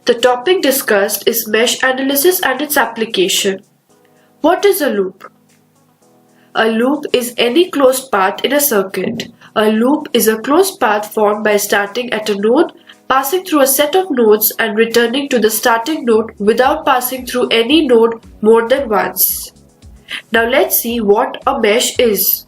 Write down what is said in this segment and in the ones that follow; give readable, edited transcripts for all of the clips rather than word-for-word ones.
The topic discussed is mesh analysis and its application. What is a loop? A loop is any closed path in a circuit. A loop is a closed path formed by starting at a node, passing through a set of nodes and returning to the starting node without passing through any node more than once. Now let's see what a mesh is.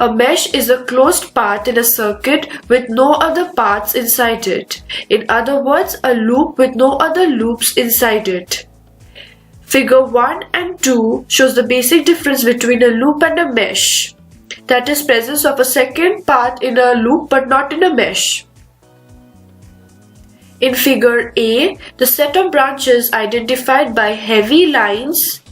A mesh is a closed path in a circuit with no other paths inside it. In other words, a loop with no other loops inside it. Figure 1 and 2 shows the basic difference between a loop and a mesh. That is, presence of a second path in a loop but not in a mesh. In figure A, the set of branches identified by heavy lines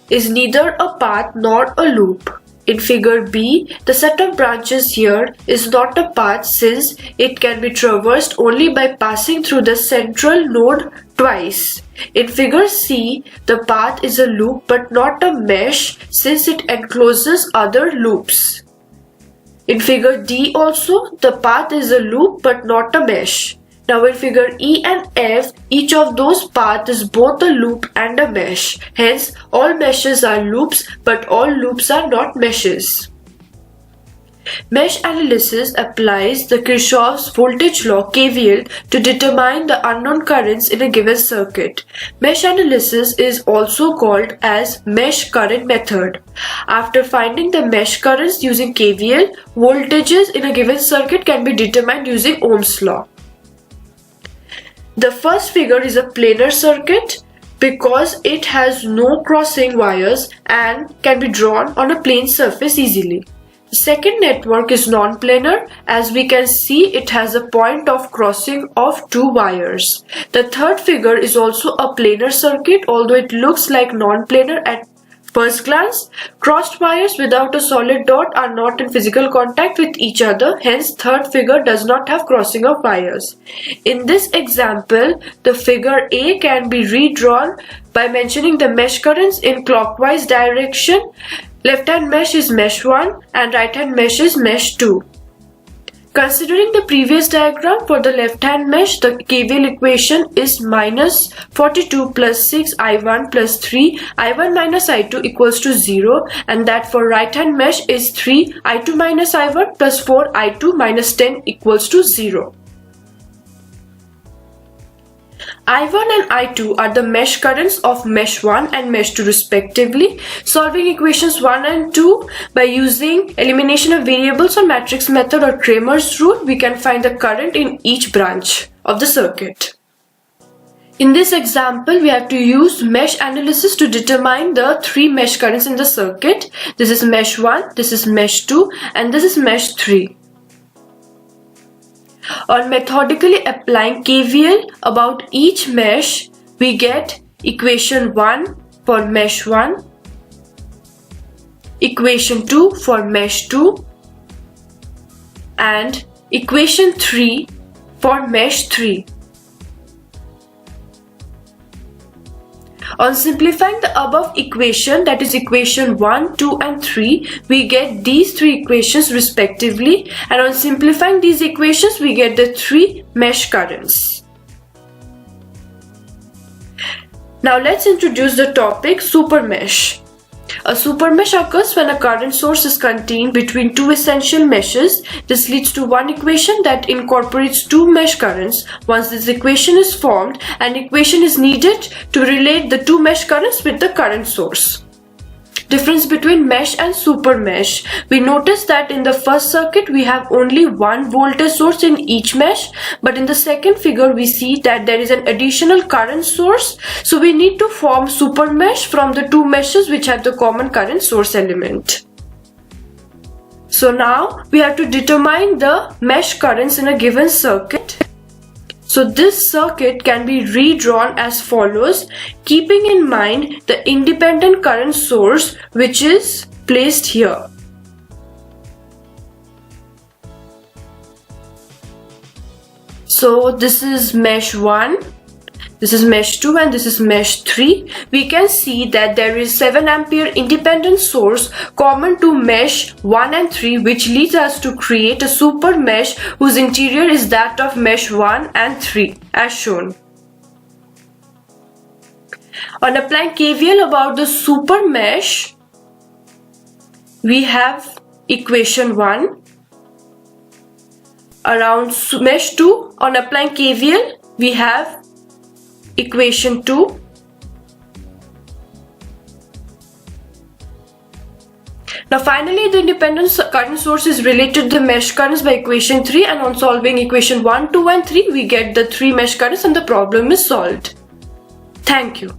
is neither a path nor a loop. In figure B, the set of branches here is not a path since it can be traversed only by passing through the central node twice. In figure C, the path is a loop but not a mesh since it encloses other loops. In figure D also, the path is a loop but not a mesh. Now in figure E and F, each of those paths is both a loop and a mesh. Hence, all meshes are loops, but all loops are not meshes. Mesh analysis applies the Kirchhoff's voltage law (KVL) to determine the unknown currents in a given circuit. Mesh analysis is also called as mesh current method. After finding the mesh currents using KVL, voltages in a given circuit can be determined using Ohm's law. The first figure is a planar circuit because it has no crossing wires and can be drawn on a plane surface easily. The second network is non-planar. As we can see, it has a point of crossing of two wires. The third figure is also a planar circuit, although it looks like non-planar at first glance. Crossed wires without a solid dot are not in physical contact with each other, hence third figure does not have crossing of wires. In this example, the figure A can be redrawn by mentioning the mesh currents in clockwise direction. Left hand mesh is mesh 1 and right hand mesh is mesh 2. Considering the previous diagram, for the left hand mesh, the KVL equation is minus 42 plus 6 I1 plus 3 I1 minus I2 equals to 0, and that for right hand mesh is 3 I2 minus I1 plus 4 I2 minus 10 equals to 0. I1 and I2 are the mesh currents of mesh 1 and mesh 2 respectively. Solving equations 1 and 2 by using elimination of variables or matrix method or Cramer's rule, we can find the current in each branch of the circuit. In this example, we have to use mesh analysis to determine the three mesh currents in the circuit. This is mesh 1, this is mesh 2, and this is mesh 3. On methodically applying KVL about each mesh, we get equation 1 for mesh 1, equation 2 for mesh 2, and equation 3 for mesh 3. On simplifying the above equation, that is equation 1, 2 and 3, we get these three equations respectively, and on simplifying these equations we get the three mesh currents. Now let's introduce the topic supermesh. A supermesh occurs when a current source is contained between two essential meshes. This leads to one equation that incorporates two mesh currents. Once this equation is formed, an equation is needed to relate the two mesh currents with the current source. Difference between mesh and supermesh. We notice that in the first circuit we have only one voltage source in each mesh, but in the second figure we see that there is an additional current source, so we need to form supermesh from the two meshes which have the common current source element. So now we have to determine the mesh currents in a given circuit. So this circuit can be redrawn as follows, keeping in mind the independent current source which is placed here. So this is mesh 1, This is mesh 2 and this is mesh 3. We can see that there is 7 ampere independent source common to mesh 1 and 3, which leads us to create a super mesh whose interior is that of mesh 1 and 3 as shown. On applying KVL about the super mesh, we have equation 1. Around mesh 2, on applying KVL, we have equation 2. Now finally, the independent current source is related to the mesh currents by equation 3, and on solving equation 1, 2 and 3, we get the 3 mesh currents and the problem is solved. Thank you.